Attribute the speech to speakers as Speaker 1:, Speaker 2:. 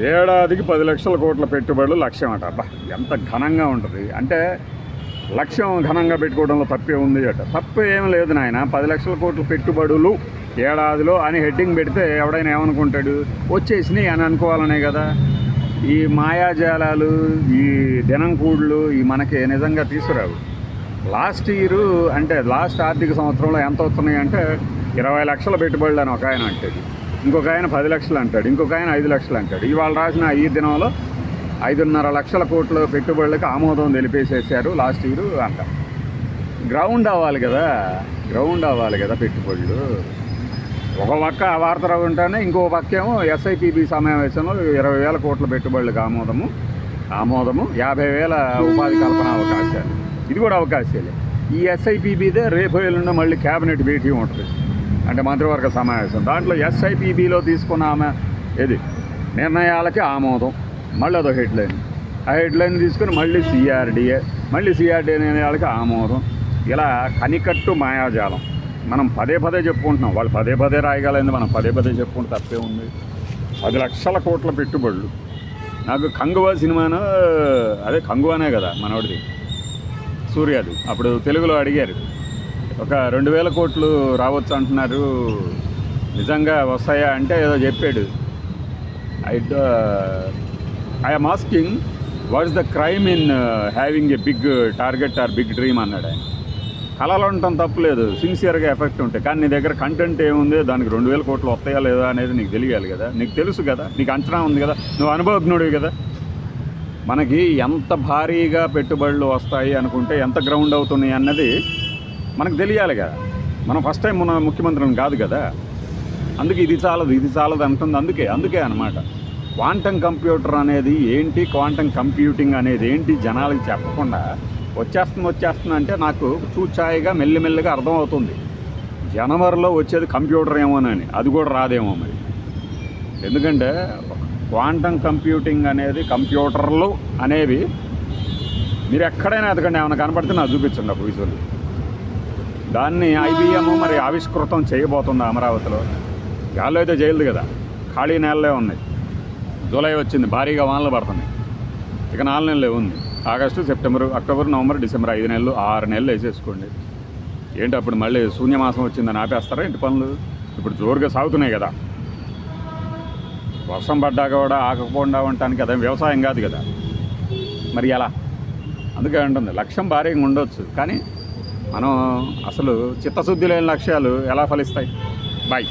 Speaker 1: ఏడాదికి 10 లక్షల కోట్ల పెట్టుబడులు లక్ష్యం అట. అబ్బా, ఎంత ఘనంగా ఉంటుంది అంటే లక్ష్యం ఘనంగా పెట్టుకోవడంలో తప్పే ఉంది అట. తప్పు ఏం లేదు నాయన. 10 లక్షల కోట్ల పెట్టుబడులు ఏడాదిలో అని హెడ్డింగ్ పెడితే ఎవడైనా ఏమనుకుంటాడు, వచ్చేసినాయి అని అనుకోవాలనే కదా. ఈ మాయాజాలాలు, ఈ దినంకూళ్ళు ఈ మనకి నిజంగా తీసుకురావు. లాస్ట్ ఇయర్ అంటే లాస్ట్ ఆర్థిక సంవత్సరంలో ఎంత వస్తున్నాయి అంటే 20 లక్షల పెట్టుబడులు అని ఒక ఆయన అంటాడు, ఇంకొక ఆయన 10 లక్షలు అంటాడు, ఇంకొక ఆయన 5 లక్షలు అంటాడు. ఇవాళ రాసిన ఈ దినంలో 5.5 లక్షల కోట్ల పెట్టుబడులకు ఆమోదం తెలిపేసేసారు లాస్ట్ ఇయర్ అంట. గ్రౌండ్ అవ్వాలి కదా పెట్టుబడులు. ఒక పక్క ఆ వార్త రాకుండానే ఇంకో పక్క ఏమో ఎస్ఐపిబి సమావేశంలో 20,000 కోట్ల పెట్టుబడులకు ఆమోదము 50,000 ఉపాధి కల్పన అవకాశాలు. ఇది కూడా అవకాశాలే. ఈ ఎస్ఐపిబిదే రేపు ఎల్లుండి మళ్ళీ క్యాబినెట్ మీటింగ్ ఉంటుంది, అంటే మంత్రివర్గ సమావేశం. దాంట్లో ఎస్ఐపిబిలో తీసుకున్న నిర్ణయాలకి ఆమోదం, మళ్ళీ అదో హెడ్లైన్. ఆ హెడ్లైన్ తీసుకుని మళ్ళీ సిఆర్డిఏ నిర్ణయాలకి ఆమోదం. ఇలా కనికట్టు మాయాజాలం. మనం పదే చెప్పుకుంటున్నాం, వాళ్ళు పదే రాయగలిగింది, మనం పదే చెప్పుకుంటే తప్పే ఉంది. 10 లక్షల కోట్ల పెట్టుబడులు. నాకు కంగువా సినిమాను, అదే కంగువానే కదా మనోడిది, సూర్యాది. అప్పుడు తెలుగులో అడిగారు, ఒక 2,000 కోట్లు రావచ్చు అంటున్నారు, నిజంగా వస్తాయా అంటే ఏదో చెప్పాడు. I'm asking what is the crime in having a big target or big dream అన్నాడు ఆయన. కళలు ఉండటం తప్పులేదు, సిన్సియర్గా ఎఫెక్ట్ ఉంటాయి, కానీ నీ దగ్గర కంటెంట్ ఏముంది, దానికి 2,000 కోట్లు వస్తాయా లేదా అనేది నీకు తెలియాలి కదా. నీకు తెలుసు కదా, నీకు అంచనా ఉంది కదా, నువ్వు అనుభవజ్ఞుడివి కదా. మనకి ఎంత భారీగా పెట్టుబడులు వస్తాయి అనుకుంటే ఎంత గ్రౌండ్ అవుతున్నాయి అన్నది మనకు తెలియాలి కదా. మనం ఫస్ట్ టైం మన ముఖ్యమంత్రిని కాదు కదా. అందుకే ఇది చాలదు అంటుంది. అందుకే అనమాట క్వాంటమ్ కంప్యూటర్ అనేది ఏంటి, క్వాంటమ్ కంప్యూటింగ్ అనేది ఏంటి జనాలకి చెప్పకుండా వచ్చేస్తుంది అంటే నాకు చూచాయిగా మెల్లిమెల్లిగా అర్థమవుతుంది. జనవరిలో వచ్చేది కంప్యూటర్ ఏమోనని, అది కూడా రాదేమో మరి. ఎందుకంటే క్వాంటమ్ కంప్యూటింగ్ అనేది, కంప్యూటర్లు అనేవి మీరు ఎక్కడైనా ఎదకండి, ఏమైనా కనపడితే నాకు చూపించండి ఒక విజువల్. దాన్ని IBM మరి ఆవిష్కృతం చేయబోతుంది అమరావతిలో. గాల్లో అయితే చేయలేదు కదా, ఖాళీ నేలలే ఉన్నాయి. జూలై వచ్చింది, భారీగా వానలు పడుతున్నాయి. ఇక 4 నెలలే ఉంది, August, September, October, November, December, 5 నెలలు, 6 నెలలు వేసేసుకోండి. ఏంటి అప్పుడు మళ్ళీ శూన్యమాసం వచ్చిందని ఆపేస్తారా ఇంటి పనులు? ఇప్పుడు జోరుగా సాగుతున్నాయి కదా. వర్షం పడ్డా కూడా ఆగకుండా ఉండటానికి అదేం వ్యవసాయం కాదు కదా, మరి ఎలా? అందుకే ఉంటుంది లక్ష్యం భారీగా ఉండొచ్చు, కానీ మనం అసలు చిత్తశుద్ధి లేని లక్ష్యాలు ఎలా ఫలిస్తాయి? బాయ్.